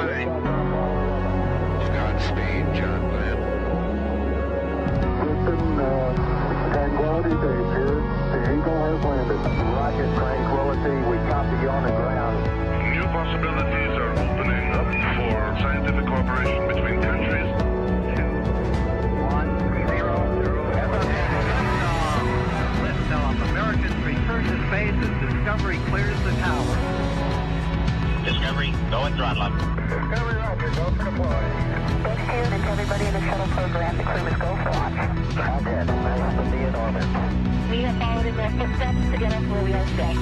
flying. Godspeed, John Glenn. Houston, Tranquility Base here. The Eagle has landed. Roger, Tranquility. We copy you on the ground. New possibilities are opening up for scientific cooperation between countries. 2, 1, 0. Liftoff. Americans return to space as Discovery clears the tower. Discovery, go and throttle up. Discovery, roger. Go for deploy. Thanks to you and to everybody in the shuttle program. The crew is go for launch. Roger. Nice to be in orbit. We have followed in their footsteps to get us where we are today.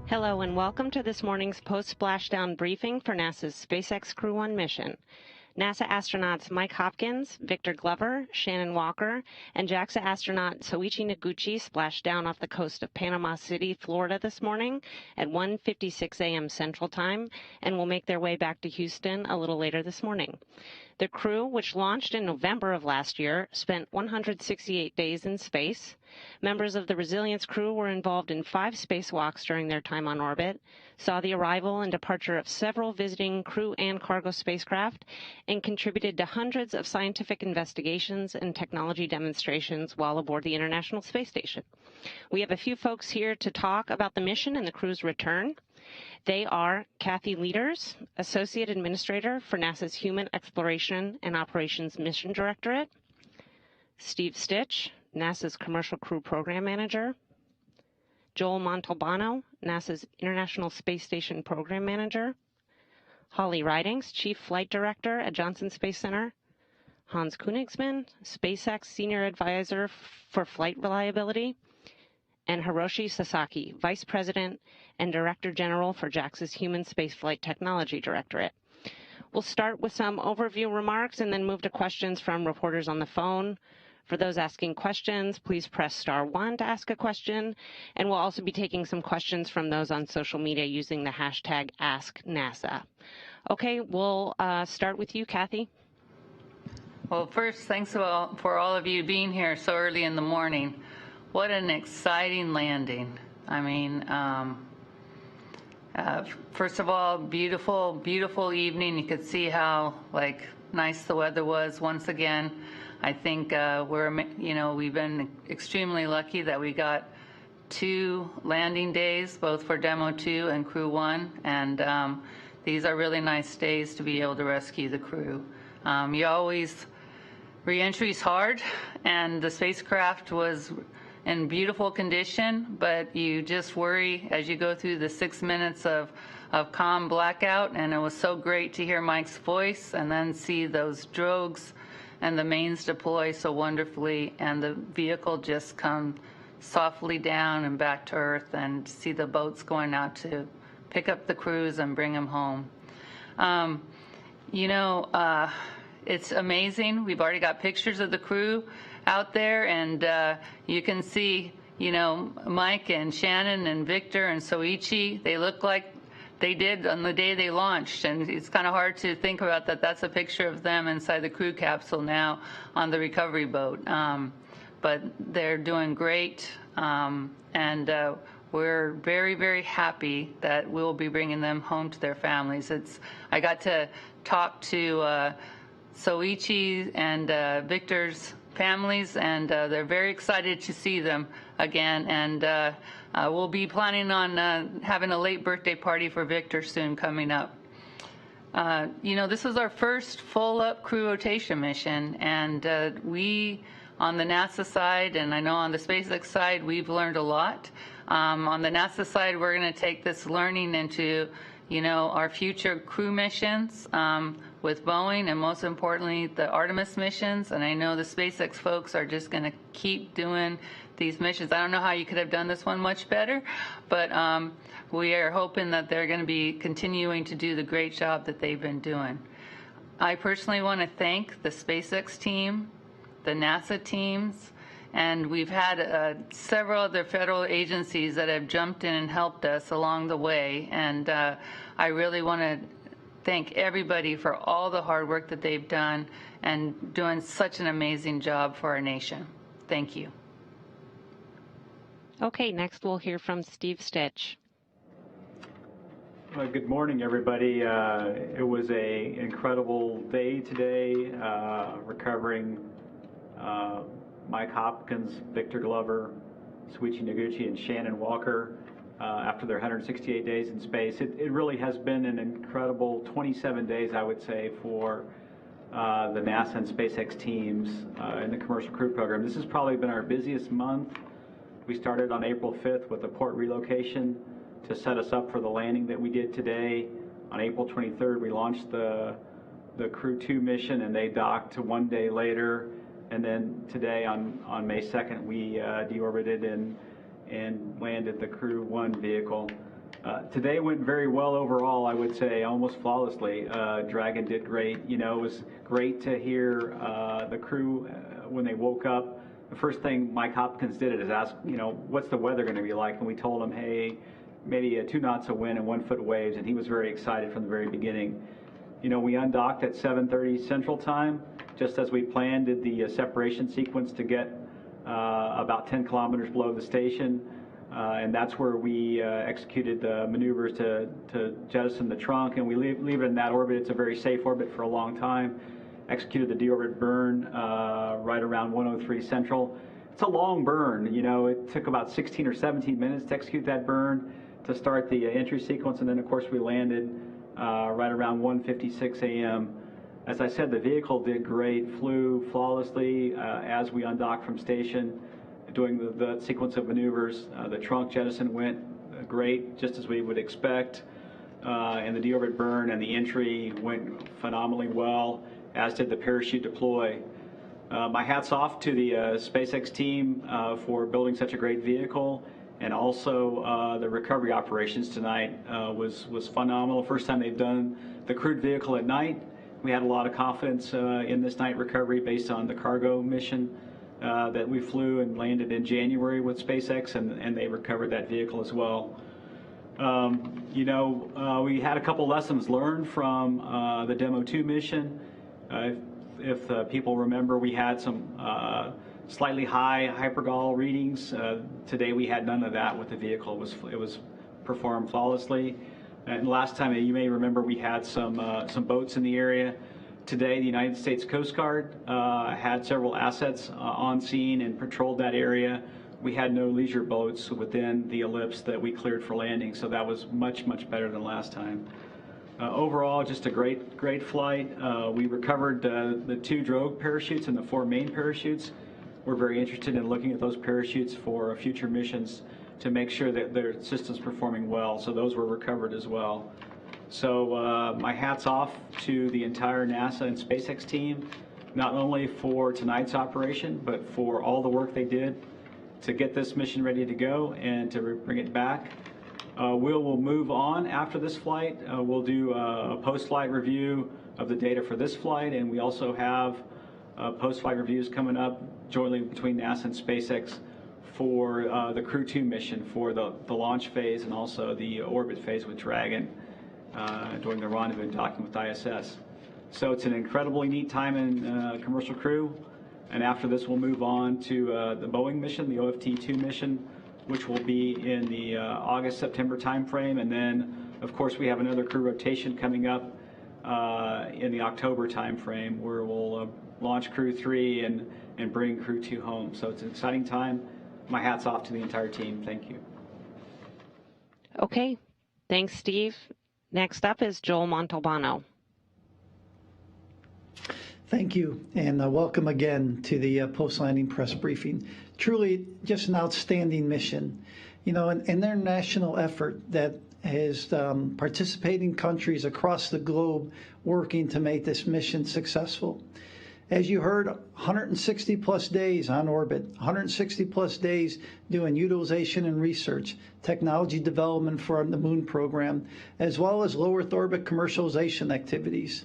Hello and welcome to this morning's post-splashdown briefing for NASA's SpaceX Crew 1 mission. NASA astronauts Mike Hopkins, Victor Glover, Shannon Walker, and JAXA astronaut Soichi Noguchi splashed down off the coast of Panama City, Florida this morning at 1:56 a.m. Central Time and will make their way back to Houston a little later this morning. The crew, which launched in November of last year, spent 168 days in space. Members of the Resilience crew were involved in 5 spacewalks during their time on orbit, saw the arrival and departure of several visiting crew and cargo spacecraft, and contributed to hundreds of scientific investigations and technology demonstrations while aboard the International Space Station. We have a few folks here to talk about the mission and the crew's return. They are Kathy Leaders, Associate Administrator for NASA's Human Exploration and Operations Mission Directorate, Steve Stitch, NASA's Commercial Crew Program Manager, Joel Montalbano, NASA's International Space Station Program Manager, Holly Ridings, Chief Flight Director at Johnson Space Center, Hans Königsmann, SpaceX Senior Advisor for Flight Reliability, and Hiroshi Sasaki, Vice President and Director General for JAXA's Human Spaceflight Technology Directorate. We'll start with some overview remarks and then move to questions from reporters on the phone. For those asking questions, please press *1 to ask a question, and we'll also be taking some questions from those on social media using the hashtag AskNASA. Okay, we'll start with you, Kathy. Well, first, thanks for all of you being here so early in the morning. What an exciting landing. I mean, first of all, beautiful, beautiful evening. You could see how, nice the weather was once again. I think we've been extremely lucky that we got 2 landing days, both for Demo 2 and Crew 1, and these are really nice days to be able to rescue the crew. Re-entry is hard, and the spacecraft was in beautiful condition, but you just worry as you go through the 6 minutes of calm blackout, and it was so great to hear Mike's voice and then see those drogues and the mains deploy so wonderfully, and the vehicle just come softly down and back to Earth, and see the boats going out to pick up the crews and bring them home. It's amazing. We've already got pictures of the crew out there, and you can see, Mike and Shannon and Victor and Soichi, they look like they did on the day they launched, and it's kind of hard to think about that. That's a picture of them inside the crew capsule now on the recovery boat. But they're doing great, and we're very, very happy that we'll be bringing them home to their families. I got to talk to Soichi and Victor's families, and they're very excited to see them again, and we'll be planning on having a late birthday party for Victor soon coming up. This is our first full-up crew rotation mission, and we, on the NASA side, and I know on the SpaceX side, we've learned a lot. On the NASA side, we're going to take this learning into, our future crew missions with Boeing, and most importantly, the Artemis missions. And I know the SpaceX folks are just going to keep doing these missions. I don't know how you could have done this one much better, but we are hoping that they're going to be continuing to do the great job that they've been doing. I personally want to thank the SpaceX team, the NASA teams, and we've had several other federal agencies that have jumped in and helped us along the way, and I really want to thank everybody for all the hard work that they've done and doing such an amazing job for our nation. Thank you. Okay, next we'll hear from Steve Stitch. Good morning, everybody. It was an incredible day today, recovering Mike Hopkins, Victor Glover, Suichi Noguchi, and Shannon Walker after their 168 days in space. It really has been an incredible 27 days, I would say, for the NASA and SpaceX teams in the Commercial Crew Program. This has probably been our busiest month. We started on April 5th with a port relocation to set us up for the landing that we did today. On April 23rd, we launched the Crew 2 mission, and they docked 1 day later. And then today, on May 2nd, we deorbited and landed the Crew 1 vehicle. Today went very well overall, I would say, almost flawlessly. Dragon did great. You know, it was great to hear the crew when they woke up. The first thing Mike Hopkins did is ask, you know, what's the weather going to be like? And we told him, hey, maybe 2 knots of wind and 1 foot of waves, and he was very excited from the very beginning. You know, we undocked at 7:30 Central Time, just as we planned, did the separation sequence to get about 10 kilometers below the station, and that's where we executed the maneuvers to jettison the trunk, and we leave it in that orbit. It's a very safe orbit for a long time. Executed the deorbit burn right around 103 Central. It's a long burn, you know. It took about 16 or 17 minutes to execute that burn to start the entry sequence, and then of course we landed right around 1:56 a.m. As I said, the vehicle did great, flew flawlessly as we undocked from station, doing the sequence of maneuvers. The trunk jettison went great, just as we would expect, and the deorbit burn and the entry went phenomenally well, as did the parachute deploy. My hat's off to the SpaceX team for building such a great vehicle, and also the recovery operations tonight was phenomenal. First time they've done the crewed vehicle at night. We had a lot of confidence in this night recovery based on the cargo mission that we flew and landed in January with SpaceX, and they recovered that vehicle as well. You know, we had a couple lessons learned from the Demo 2 mission. If people remember, we had some slightly high hypergol readings. Today we had none of that with the vehicle. It was performed flawlessly. And last time, you may remember, we had some boats in the area. Today, the United States Coast Guard had several assets on scene and patrolled that area. We had no leisure boats within the ellipse that we cleared for landing, so that was much, much better than last time. Overall, just a great flight. We recovered the 2 drogue parachutes and the 4 main parachutes. We're very interested in looking at those parachutes for future missions to make sure that their system's performing well, so those were recovered as well. So my hat's off to the entire NASA and SpaceX team, not only for tonight's operation, but for all the work they did to get this mission ready to go and to bring it back. We'll move on after this flight. We'll do a post-flight review of the data for this flight, and we also have post-flight reviews coming up jointly between NASA and SpaceX for the Crew 2 mission, for the launch phase and also the orbit phase with Dragon during the rendezvous and docking with ISS. So it's an incredibly neat time in Commercial Crew, and after this we'll move on to the Boeing mission, the OFT-2 mission, which will be in the August-September timeframe, and then of course we have another crew rotation coming up in the October timeframe, where we'll launch Crew 3 and bring Crew 2 home. So it's an exciting time. My hat's off to the entire team. Thank you. Okay, thanks, Steve. Next up is Joel Montalbano. Thank you, and welcome again to the post-landing press briefing. Truly just an outstanding mission. You know, an international effort that has participating countries across the globe working to make this mission successful. As you heard, 160 plus days on orbit, 160 plus days doing utilization and research, technology development for the Moon program, as well as low Earth orbit commercialization activities.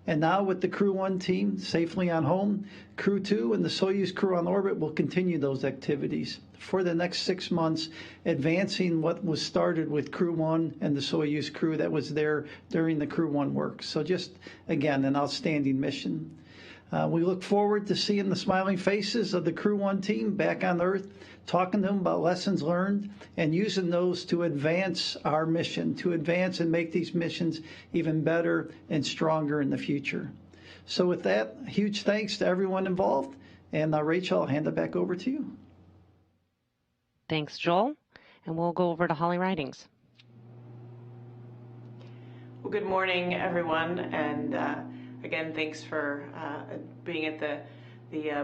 And now with the Crew 1 team safely on home, Crew 2 and the Soyuz crew on orbit will continue those activities for the next 6 months, advancing what was started with Crew 1 and the Soyuz crew that was there during the Crew 1 work. So just, again, an outstanding mission. We look forward to seeing the smiling faces of the Crew 1 team back on Earth, talking to them about lessons learned and using those to advance our mission, to advance and make these missions even better and stronger in the future. So with that, huge thanks to everyone involved. And Rachel, I'll hand it back over to you. Thanks, Joel. And we'll go over to Holly Ridings. Well, good morning, everyone. And again, thanks for being at the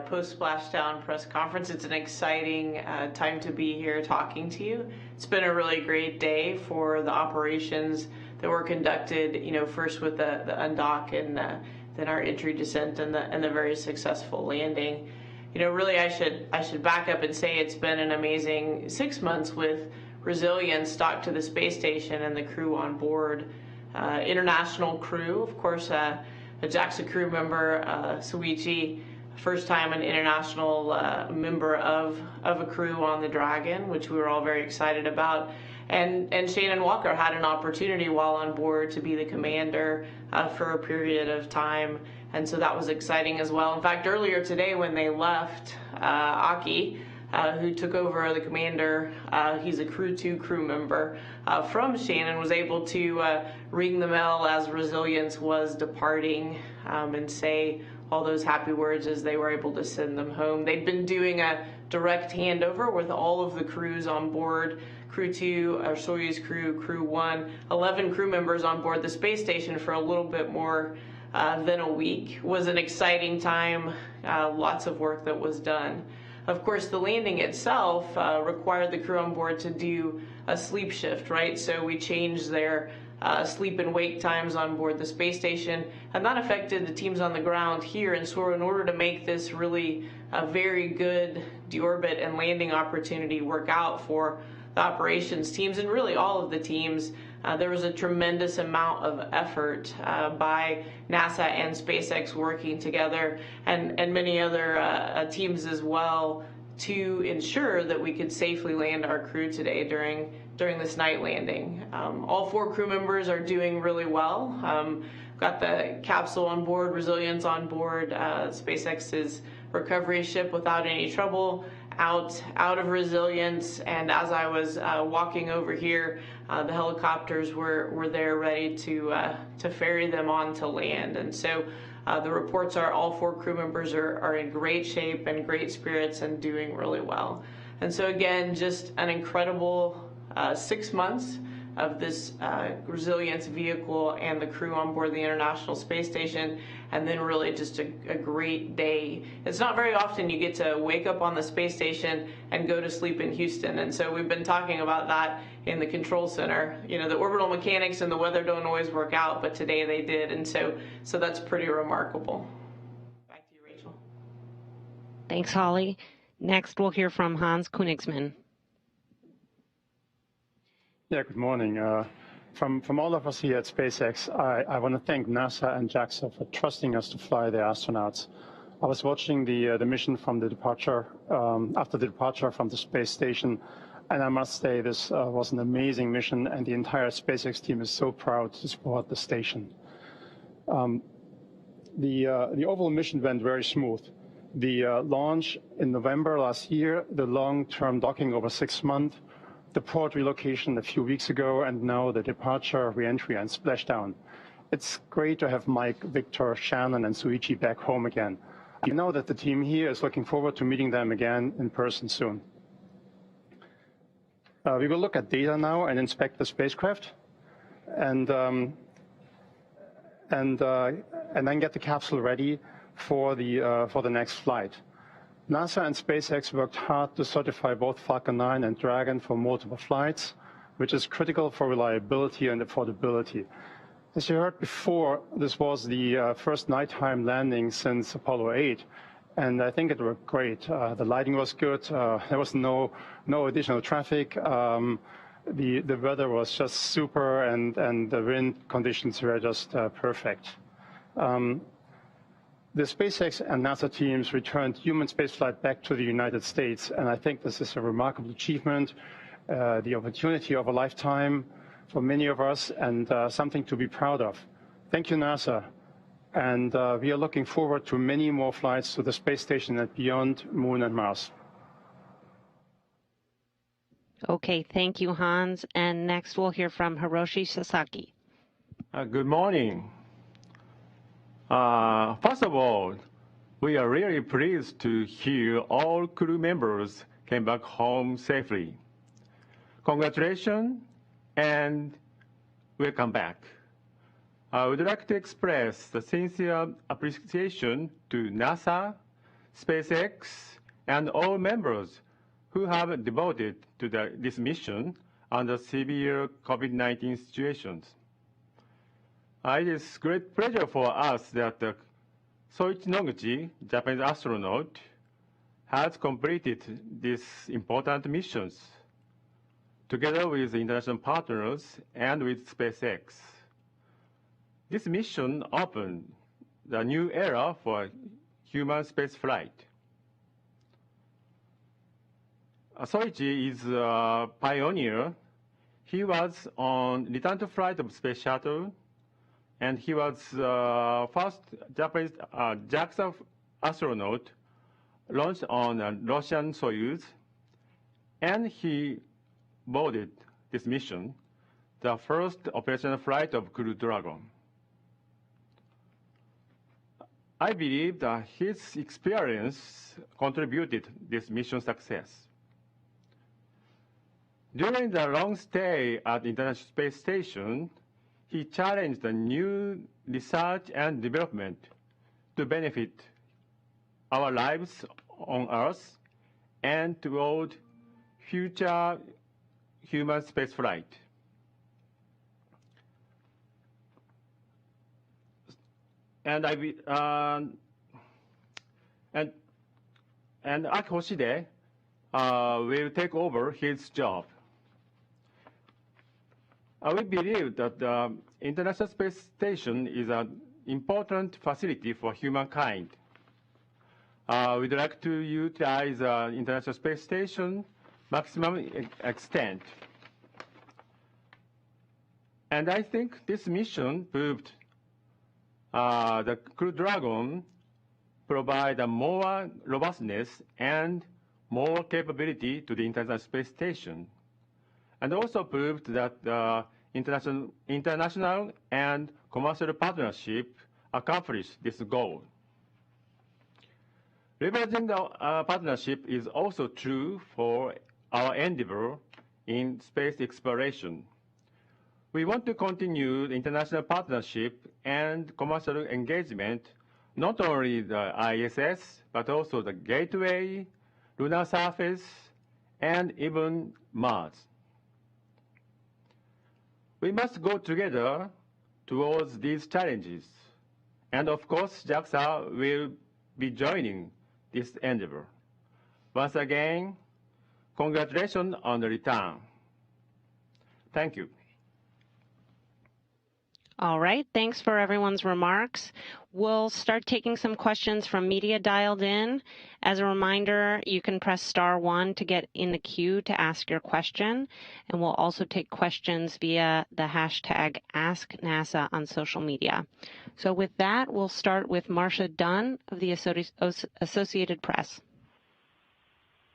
post-Splashdown press conference. It's an exciting time to be here talking to you. It's been a really great day for the operations that were conducted, first with the undock and then our entry, descent, and the very successful landing. Really, I should back up and say it's been an amazing 6 months with resilience docked to the space station and the crew on board. International crew, of course, a JAXA crew member, Soichi, first time an international member of a crew on the Dragon, which we were all very excited about. And Shannon Walker had an opportunity while on board to be the commander for a period of time. And so that was exciting as well. In fact, earlier today when they left, Aki, who took over the commander, he's a Crew 2 crew member from Shannon, was able to ring the bell as Resilience was departing and say all those happy words as they were able to send them home. They'd been doing a direct handover with all of the crews on board, Crew 2, our Soyuz crew, Crew 1, 11 crew members on board the space station for a little bit more than a week. It was an exciting time, lots of work that was done. Of course, the landing itself required the crew on board to do a sleep shift, right? So we changed their sleep and wake times on board the space station, and that affected the teams on the ground here. And so in order to make this really a very good deorbit and landing opportunity work out for the operations teams and really all of the teams, there was a tremendous amount of effort by NASA and SpaceX working together and many other teams as well to ensure that we could safely land our crew today during this night landing. All 4 crew members are doing really well. Got the capsule on board, Resilience on board, SpaceX's recovery ship without any trouble, out of Resilience, and as I was walking over here, the helicopters were there ready to ferry them on to land. And so the reports are all 4 crew members are in great shape and great spirits and doing really well. And so again, just an incredible 6 months of this Resilience vehicle and the crew on board the International Space Station, and then really just a great day. It's not very often you get to wake up on the space station and go to sleep in Houston, and so we've been talking about that in the control center. The orbital mechanics and the weather don't always work out, but today they did, and so that's pretty remarkable. Back to you, Rachel. Thanks, Holly. Next, we'll hear from Hans Königsmann. Yeah, good morning. From all of us here at SpaceX, I want to thank NASA and JAXA for trusting us to fly their astronauts. I was watching the mission from the departure, after the departure from the space station, and I must say this was an amazing mission, and the entire SpaceX team is so proud to support the station. The overall mission went very smooth. The launch in November last year, the long-term docking over 6 months, the port relocation a few weeks ago, and now the departure, re-entry, and splashdown. It's great to have Mike, Victor, Shannon, and Soichi back home again. I know that the team here is looking forward to meeting them again in person soon. We will look at data now and inspect the spacecraft, and then get the capsule ready for the next flight. NASA and SpaceX worked hard to certify both Falcon 9 and Dragon for multiple flights, which is critical for reliability and affordability. As you heard before, this was the first nighttime landing since Apollo 8, and I think it worked great. The lighting was good. There was no additional traffic. The weather was just super, and the wind conditions were just perfect. The SpaceX and NASA teams returned human spaceflight back to the United States, and I think this is a remarkable achievement, the opportunity of a lifetime for many of us, and something to be proud of. Thank you, NASA. And we are looking forward to many more flights to the space station and beyond Moon and Mars. Okay, thank you, Hans. And next we'll hear from Hiroshi Sasaki. Good morning. First of all, we are really pleased to hear all crew members came back home safely. Congratulations and welcome back. I would like to express the sincere appreciation to NASA, SpaceX, and all members who have devoted to this mission under severe COVID-19 situations. It is great pleasure for us that Soichi Noguchi, Japanese astronaut, has completed these important missions together with international partners and with SpaceX. This mission opened the new era for human spaceflight. Soichi is a pioneer. He was on return to flight of Space Shuttle, and he was first Japanese JAXA astronaut launched on a Russian Soyuz, and he boarded this mission, the first operational flight of Crew Dragon. I believe that his experience contributed this mission success. During the long stay at the International Space Station, he challenged the new research and development to benefit our lives on Earth and toward future human spaceflight. And Aki Hoshide will take over his job. We believe that the International Space Station is an important facility for humankind. We'd like to utilize the International Space Station maximum extent. And I think this mission proved the Crew Dragon provide a more robustness and more capability to the International Space Station, and also proved that the international and commercial partnership accomplished this goal. Leveraging the partnership is also true for our endeavor in space exploration. We want to continue the international partnership and commercial engagement, not only the ISS, but also the Gateway, lunar surface, and even Mars. We must go together towards these challenges. And of course, JAXA will be joining this endeavor. Once again, congratulations on the return. Thank you. All right, thanks for everyone's remarks. We'll start taking some questions from media dialed in. As a reminder, you can press *1 to get in the queue to ask your question, and we'll also take questions via the hashtag AskNASA on social media. So with that, we'll start with Marcia Dunn of the Associated Press.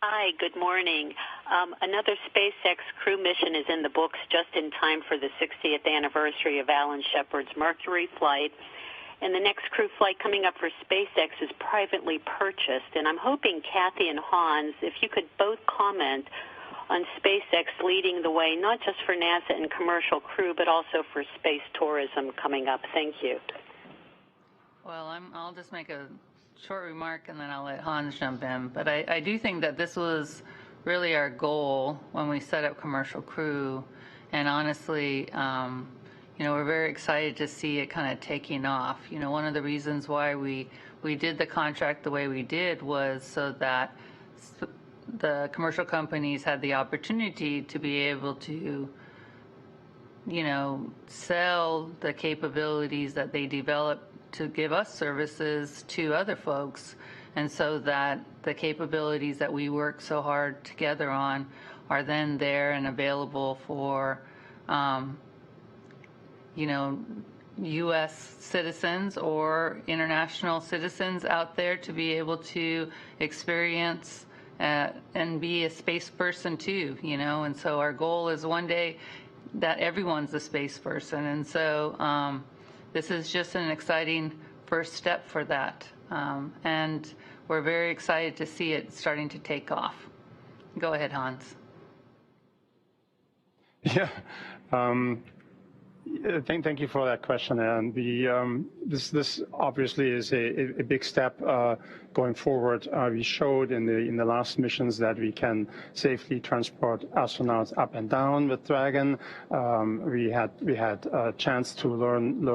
Hi, good morning. Another SpaceX crew mission is in the books just in time for the 60th anniversary of Alan Shepard's Mercury flight. And the next crew flight coming up for SpaceX is privately purchased. And I'm hoping Kathy and Hans, if you could both comment on SpaceX leading the way, not just for NASA and commercial crew, but also for space tourism coming up. Thank you. Well, I'll just make a short remark and then I'll let Hans jump in. But I do think that this was really our goal when we set up commercial crew. And honestly, we're very excited to see it kind of taking off. One of the reasons why we did the contract the way we did was so that the commercial companies had the opportunity to be able to, sell the capabilities that they develop to give us services to other folks, and so that the capabilities that we work so hard together on are then there and available for, U.S. citizens or international citizens out there to be able to experience and be a space person too, and so our goal is one day that everyone's a space person, and so this is just an exciting first step for that, and we're very excited to see it starting to take off. Go ahead, Hans. Yeah. Thank you for that question. And this obviously is a big step going forward. We showed in the last missions that we can safely transport astronauts up and down with Dragon. We had a chance to learn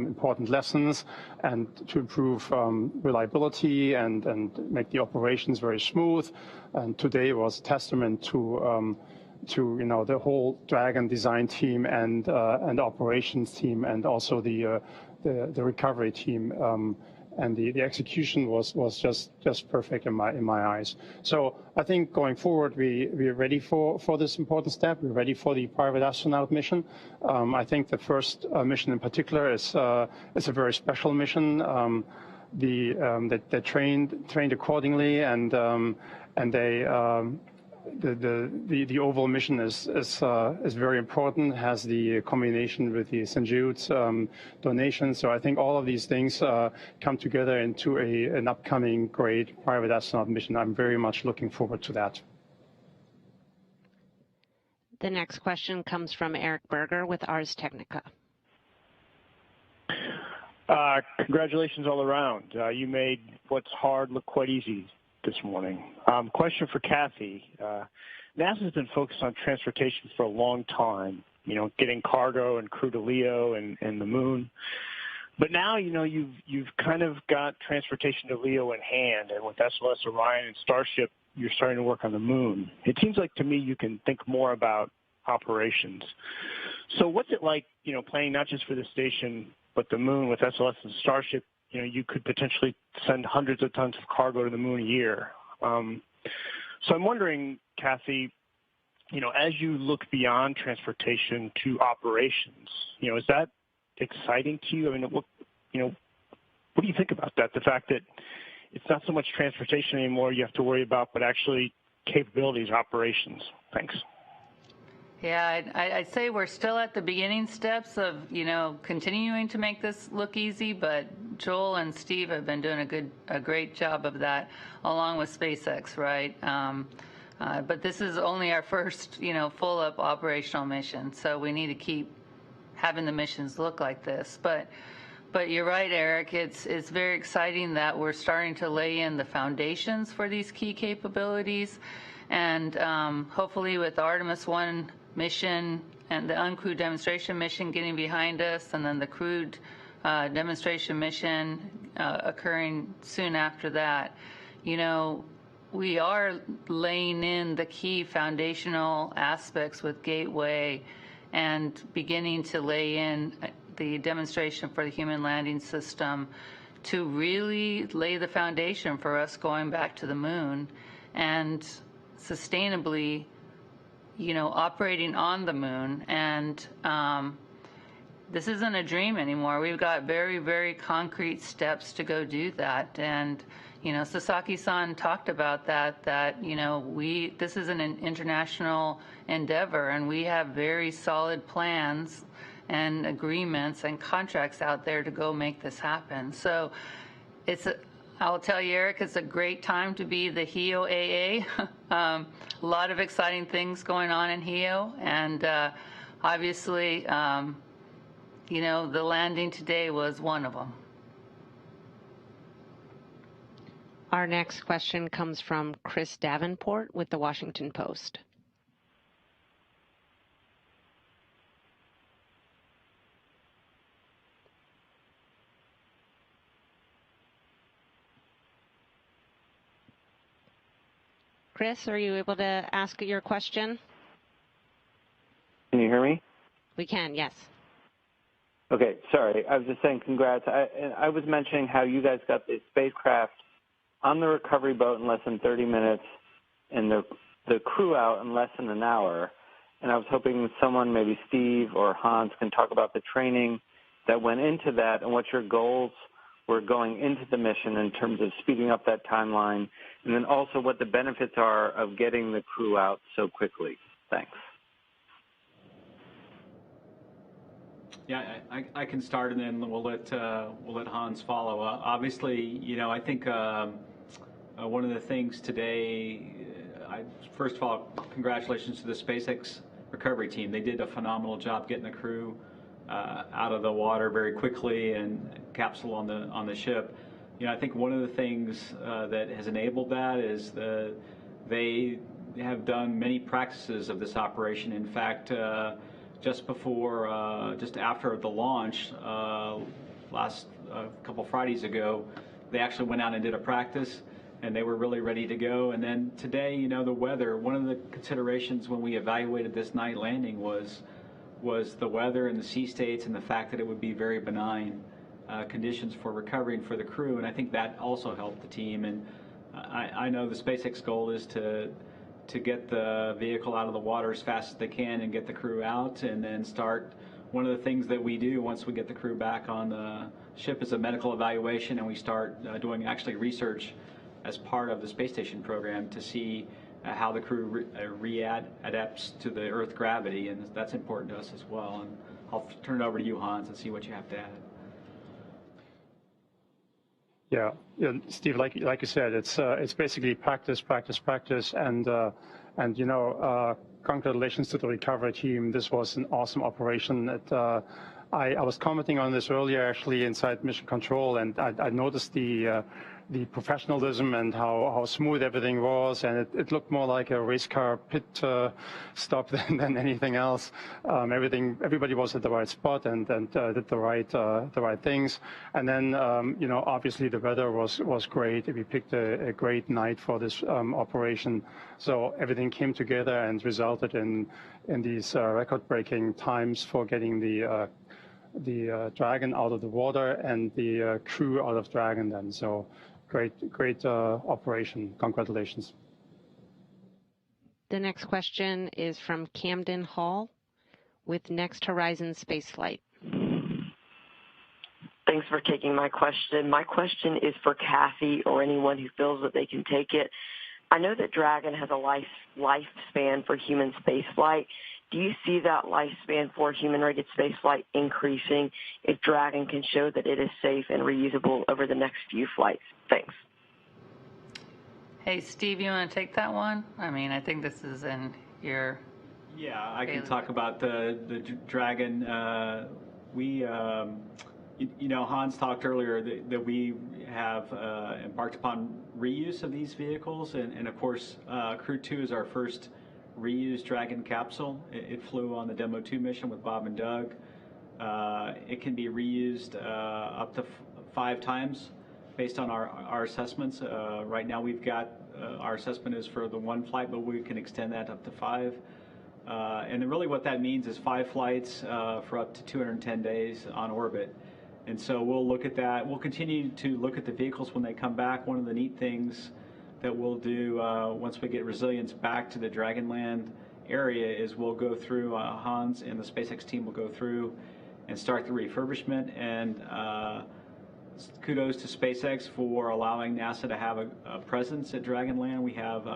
important lessons and to improve reliability and make the operations very smooth. And today was a testament to the whole Dragon design team and operations team, and also the recovery team, and the execution was just perfect in my eyes. So I think going forward we're ready for this important step. We're ready for the private astronaut mission. I think the first mission in particular is a very special mission. They trained accordingly, and they. The overall mission is very important, has the combination with the St. Jude's donation. So I think all of these things come together into an upcoming great private astronaut mission. I'm very much looking forward to that. The next question comes from Eric Berger with Ars Technica. Congratulations all around. You made what's hard look quite easy this morning. Question for Kathy. NASA's been focused on transportation for a long time, getting cargo and crew to LEO and the moon. But now, you've kind of got transportation to LEO in hand, and with SLS, Orion, and Starship, you're starting to work on the moon. It seems like to me you can think more about operations. So what's it like, planning not just for the station, but the moon with SLS and Starship? You could potentially send hundreds of tons of cargo to the moon a year. So I'm wondering, Kathy, as you look beyond transportation to operations, is that exciting to you? I mean, what do you think about that? The fact that it's not so much transportation anymore you have to worry about, but actually capabilities, operations. Thanks. Yeah, I'd say we're still at the beginning steps of, continuing to make this look easy, but Joel and Steve have been doing a great job of that, along with SpaceX, right? But this is only our first, full-up operational mission, so we need to keep having the missions look like this. But you're right, Eric. It's very exciting that we're starting to lay in the foundations for these key capabilities, and hopefully with Artemis 1 mission and the uncrewed demonstration mission getting behind us, and then the crewed demonstration mission occurring soon after that, we are laying in the key foundational aspects with Gateway and beginning to lay in the demonstration for the human landing system to really lay the foundation for us going back to the moon and sustainably operating on the moon. And this isn't a dream anymore. We've got very, very concrete steps to go do that. And, Sasaki-san talked about that this is an international endeavor, and we have very solid plans and agreements and contracts out there to go make this happen. So I'll tell you, Eric, it's a great time to be the HEO AA. A lot of exciting things going on in HEO, and obviously, the landing today was one of them. Our next question comes from Chris Davenport with the Washington Post. Chris, are you able to ask your question? Can you hear me? We can, yes. Okay, sorry. I was just saying congrats. I was mentioning how you guys got the spacecraft on the recovery boat in less than 30 minutes and the crew out in less than an hour. And I was hoping someone, maybe Steve or Hans, can talk about the training that went into that and what your goals were going into the mission in terms of speeding up that timeline, and then also what the benefits are of getting the crew out so quickly. Thanks. Yeah, I can start, and then we'll let Hans follow. Obviously, you know, I think one of the things today, first of all, congratulations to the SpaceX recovery team. They did a phenomenal job getting the crew out of the water very quickly and capsule on the ship. You know, I think one of the things that has enabled that is they have done many practices of this operation. In fact, just after the launch, last couple Fridays ago, they actually went out and did a practice, and they were really ready to go. And then today, you know, the weather, one of the considerations when we evaluated this night landing was the weather and the sea states and the fact that it would be very benign conditions for recovery and for the crew. And I think that also helped the team. And I know the SpaceX goal is to get the vehicle out of the water as fast as they can and get the crew out, and then start. One of the things that we do once we get the crew back on the ship is a medical evaluation, and we start doing actually research as part of the space station program to see how the crew adapts to the Earth gravity, and that's important to us as well. And I'll turn it over to you, Hans, and see what you have to add. Yeah, Steve, like you said, it's basically practice, and you know, congratulations to the recovery team. This was an awesome operation. I was commenting on this earlier, actually, inside Mission Control, and I noticed the professionalism and how smooth everything was, and it looked more like a race car pit stop than anything else. Everybody was at the right spot and did the right things. And then you know, obviously the weather was great. We picked a great night for this operation, so everything came together and resulted in these record-breaking times for getting the Dragon out of the water and the crew out of Dragon then. So great operation. Congratulations. The next question is from Camden Hall with Next Horizon Spaceflight. Thanks for taking my question. My question is for Kathy or anyone who feels that they can take it. I know that Dragon has a lifespan for human spaceflight. Do you see that lifespan for human-rated spaceflight increasing if Dragon can show that it is safe and reusable over the next few flights? Thanks. Hey, Steve, you want to take that one? I mean, I think this is in your... Yeah, I can talk about the Dragon. You know, Hans talked earlier that we have embarked upon reuse of these vehicles, and of course, Crew 2 is our first reused Dragon capsule. It flew on the Demo 2 mission with Bob and Doug. It can be reused up to 5 times based on our assessments. Right now we've got, our assessment is for the 1 flight, but we can extend that up to 5. And then really what that means is 5 flights for up to 210 days on orbit. And so we'll look at that. We'll continue to look at the vehicles when they come back. One of the neat things that we'll do once we get resilience back to the Dragonland area is we'll go through, Hans and the SpaceX team will go through and start the refurbishment. And kudos to SpaceX for allowing NASA to have a presence at Dragonland. We have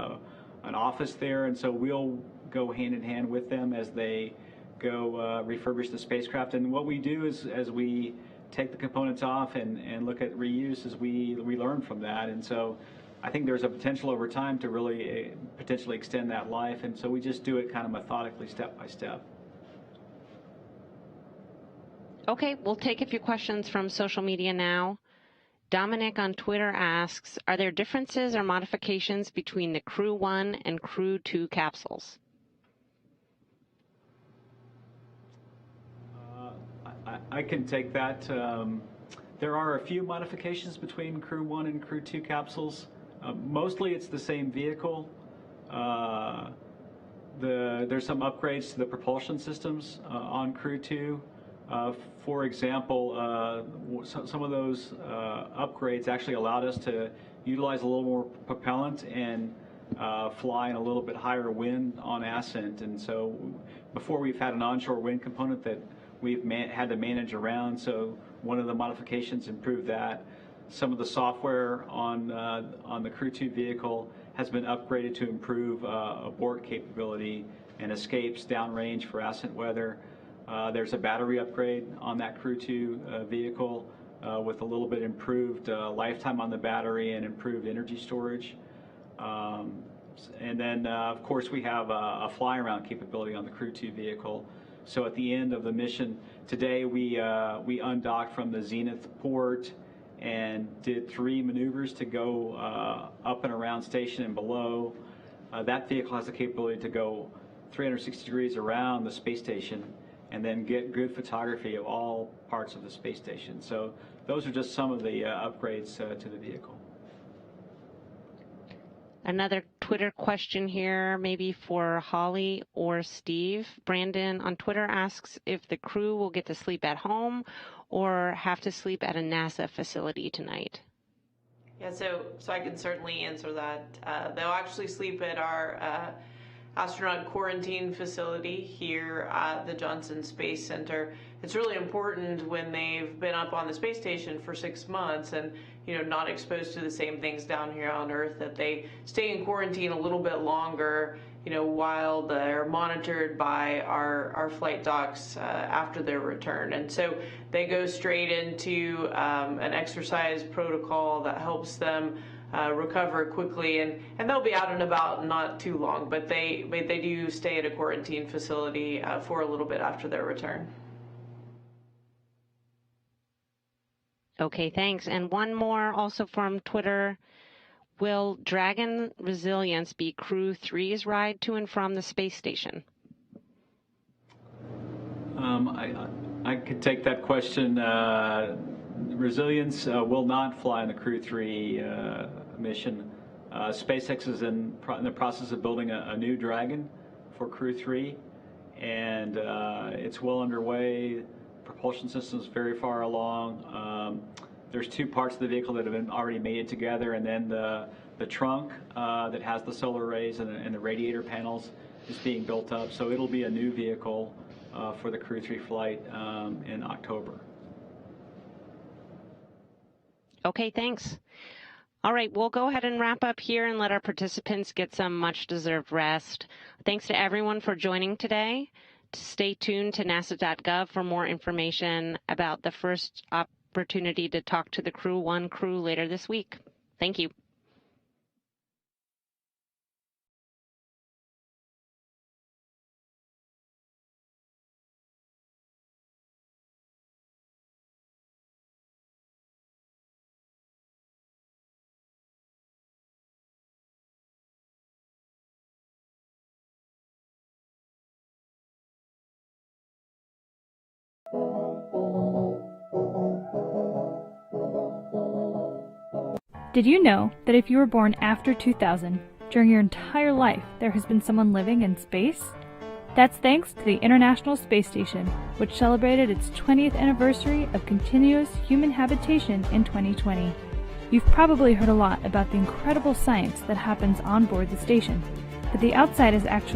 an office there, and so we'll go hand in hand with them as they go refurbish the spacecraft. And what we do is, as we take the components off and look at reuse, is we learn from that. And so I think there's a potential over time to really potentially extend that life, and so we just do it kind of methodically, step by step. Okay, we'll take a few questions from social media now. Dominic on Twitter asks, are there differences or modifications between the Crew 1 and Crew 2 capsules? I can take that. There are a few modifications between Crew 1 and Crew 2 capsules. Mostly it's the same vehicle. There's some upgrades to the propulsion systems on Crew 2. For example, some of those upgrades actually allowed us to utilize a little more propellant and fly in a little bit higher wind on ascent. And so before we've had an onshore wind component that we've had to manage around, so one of the modifications improved that. Some of the software on the Crew 2 vehicle has been upgraded to improve abort capability and escapes downrange for ascent weather. There's a battery upgrade on that Crew 2 vehicle with a little bit improved lifetime on the battery and improved energy storage. And then, of course, we have a fly-around capability on the Crew 2 vehicle. So at the end of the mission today, we undocked from the Zenith port and did 3 maneuvers to go up and around station and below. That vehicle has the capability to go 360 degrees around the space station and then get good photography of all parts of the space station. So those are just some of the upgrades to the vehicle. Another Twitter question here, maybe for Holly or Steve. Brandon on Twitter asks if the crew will get to sleep at home or have to sleep at a NASA facility tonight. Yeah, so I can certainly answer that. They'll actually sleep at our astronaut quarantine facility here at the Johnson Space Center. It's really important when they've been up on the space station for 6 months and not exposed to the same things down here on Earth, that they stay in quarantine a little bit longer, while they're monitored by our flight docs after their return. And so they go straight into an exercise protocol that helps them recover quickly, and they'll be out and about not too long, but they do stay at a quarantine facility for a little bit after their return. Okay, thanks. And one more also from Twitter. Will Dragon Resilience be Crew 3's ride to and from the space station? I could take that question. Resilience will not fly on the Crew 3 mission. SpaceX is in the process of building a new Dragon for Crew 3, and it's well underway. Propulsion system is very far along. There's 2 parts of the vehicle that have been already mated together, and then the trunk that has the solar arrays and the radiator panels is being built up. So it'll be a new vehicle for the Crew 3 flight in October. Okay, thanks. All right, we'll go ahead and wrap up here and let our participants get some much-deserved rest. Thanks to everyone for joining today. Stay tuned to nasa.gov for more information about the first opportunity to talk to the Crew 1 crew later this week. Thank you. Did you know that if you were born after 2000, during your entire life there has been someone living in space? That's thanks to the International Space Station, which celebrated its 20th anniversary of continuous human habitation in 2020. You've probably heard a lot about the incredible science that happens on board the station, but the outside is actually